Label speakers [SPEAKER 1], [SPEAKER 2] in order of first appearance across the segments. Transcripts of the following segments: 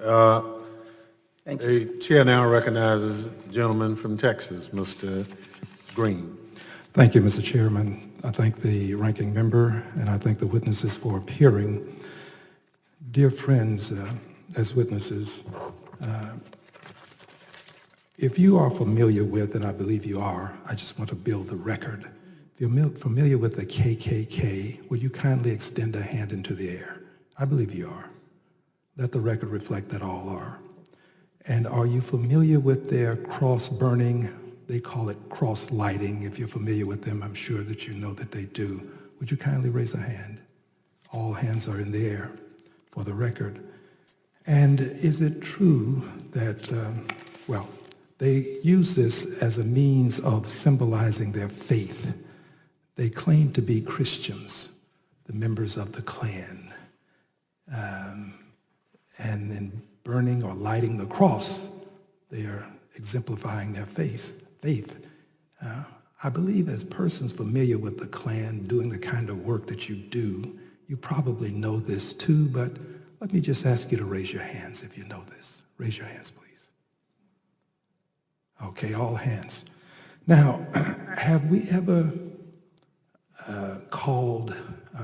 [SPEAKER 1] Thank you.
[SPEAKER 2] The chair now recognizes the gentleman from Texas, Mr. Green.
[SPEAKER 3] Thank you, Mr. Chairman. I thank the ranking member, and I thank the witnesses for appearing. Dear friends, as witnesses, if you are familiar with, and I believe you are, I just want to build the record. If you're familiar with the KKK, will you kindly extend a hand into the air? I believe you are. Let the record reflect that all are. And are you familiar with their cross burning? They call it cross lighting. If you're familiar with them, I'm sure that you know that they do. Would you kindly raise a hand? All hands are in the air for the record. And is it true that, they use this as a means of symbolizing their faith? They claim to be Christians, the members of the Klan. And in burning or lighting the cross, they are exemplifying their faith. I believe as persons familiar with the Klan, doing the kind of work that you do, you probably know this too, but let me just ask you to raise your hands if you know this. Raise your hands, please. Okay, all hands. Now, have we ever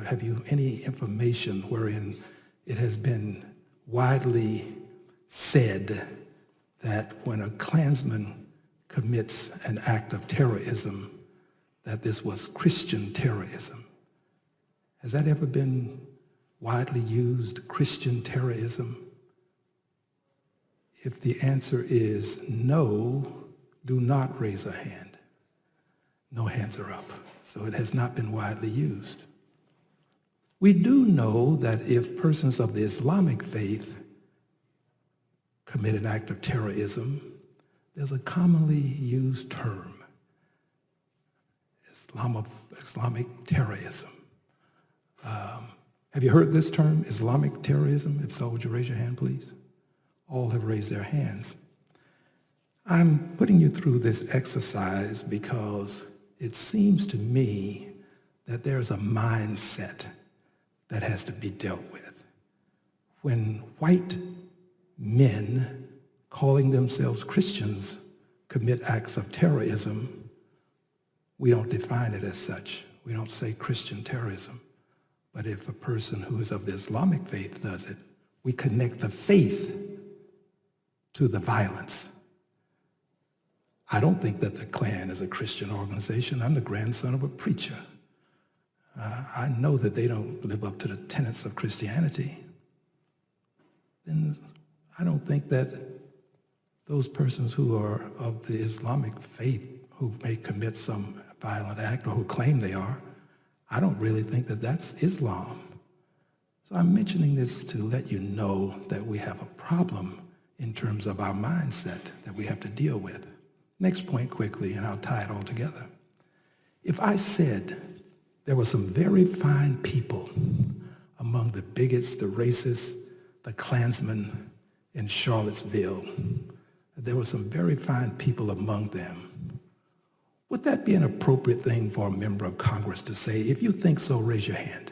[SPEAKER 3] have you any information wherein it has been widely said that when a Klansman commits an act of terrorism, that this was Christian terrorism? Has that ever been widely used, Christian terrorism? If the answer is no, do not raise a hand. No hands are up. So it has not been widely used. We do know that if persons of the Islamic faith commit an act of terrorism, there's a commonly used term, Islamic terrorism. Have you heard this term, Islamic terrorism? If so, would you raise your hand, please? All have raised their hands. I'm putting you through this exercise because it seems to me that there's a mindset that has to be dealt with. When white men calling themselves Christians commit acts of terrorism, we don't define it as such. We don't say Christian terrorism. But if a person who is of the Islamic faith does it, we connect the faith to the violence. I don't think that the Klan is a Christian organization. I'm the grandson of a preacher. I know that they don't live up to the tenets of Christianity. Then I don't think that those persons who are of the Islamic faith who may commit some violent act or who claim they are, I don't really think that that's Islam. So I'm mentioning this to let you know that we have a problem in terms of our mindset that we have to deal with. Next point quickly, and I'll tie it all together. If I said there were some very fine people among the bigots, the racists, the Klansmen in Charlottesville, that there were some very fine people among them, would that be an appropriate thing for a member of Congress to say? If you think so, raise your hand.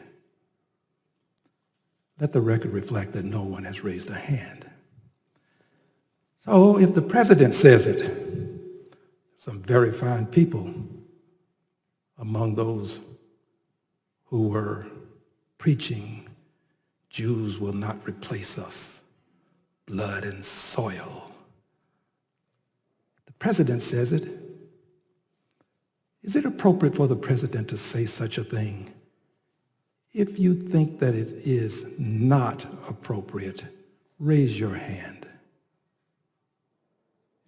[SPEAKER 3] Let the record reflect that no one has raised a hand. So if the president says it, some very fine people among those who were preaching, Jews will not replace us, blood and soil. The president says it. Is it appropriate for the president to say such a thing? If you think that it is not appropriate, raise your hand.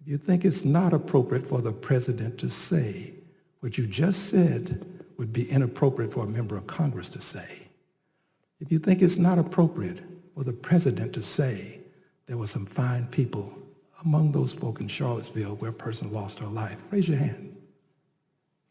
[SPEAKER 3] If you think it's not appropriate for the president to say what you just said would be inappropriate for a member of Congress to say. If you think it's not appropriate for the president to say there were some fine people among those folk in Charlottesville where a person lost her life, raise your hand.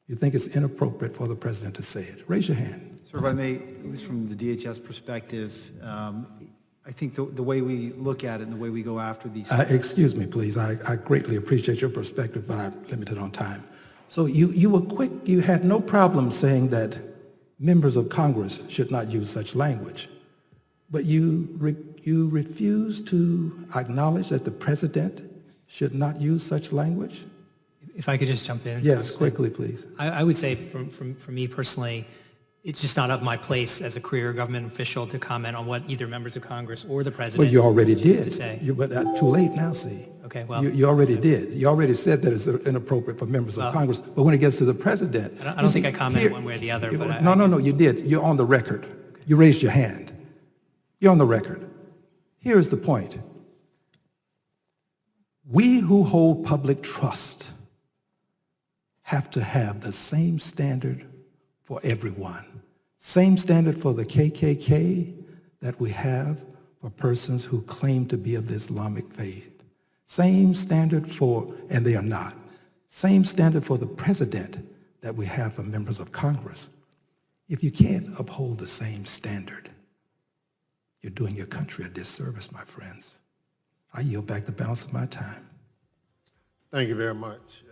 [SPEAKER 3] If you think it's inappropriate for the president to say it, raise your hand.
[SPEAKER 4] Sir, if I may, at least from the DHS perspective, I think the way we look at it and the way we go after these...
[SPEAKER 3] Excuse me, please. I greatly appreciate your perspective, but I'm limited on time. So you were quick. You had no problem saying that members of Congress should not use such language. But you you refuse to acknowledge that the president should not use such language?
[SPEAKER 1] If I could just jump in.
[SPEAKER 3] Yes, quickly, please.
[SPEAKER 1] I would say for me personally, it's just not of my place as a career government official to comment on what either members of Congress or the president
[SPEAKER 3] Well, you already
[SPEAKER 1] choose
[SPEAKER 3] did.
[SPEAKER 1] to say.
[SPEAKER 3] But too late now, see.
[SPEAKER 1] Okay, well.
[SPEAKER 3] You already did. You already said that it's inappropriate for members of
[SPEAKER 1] Well,
[SPEAKER 3] Congress. But when it gets to the president.
[SPEAKER 1] I don't think I commented one way or the other, but
[SPEAKER 3] No, you did. You're on the record. You raised your hand. You're on the record. Here's the point. We who hold public trust have to have the same standard for everyone. Same standard for the KKK that we have for persons who claim to be of the Islamic faith. Same standard for, and they are not, same standard for the president that we have for members of Congress. If you can't uphold the same standard, you're doing your country a disservice, my friends. I yield back the balance of my time.
[SPEAKER 2] Thank you very much.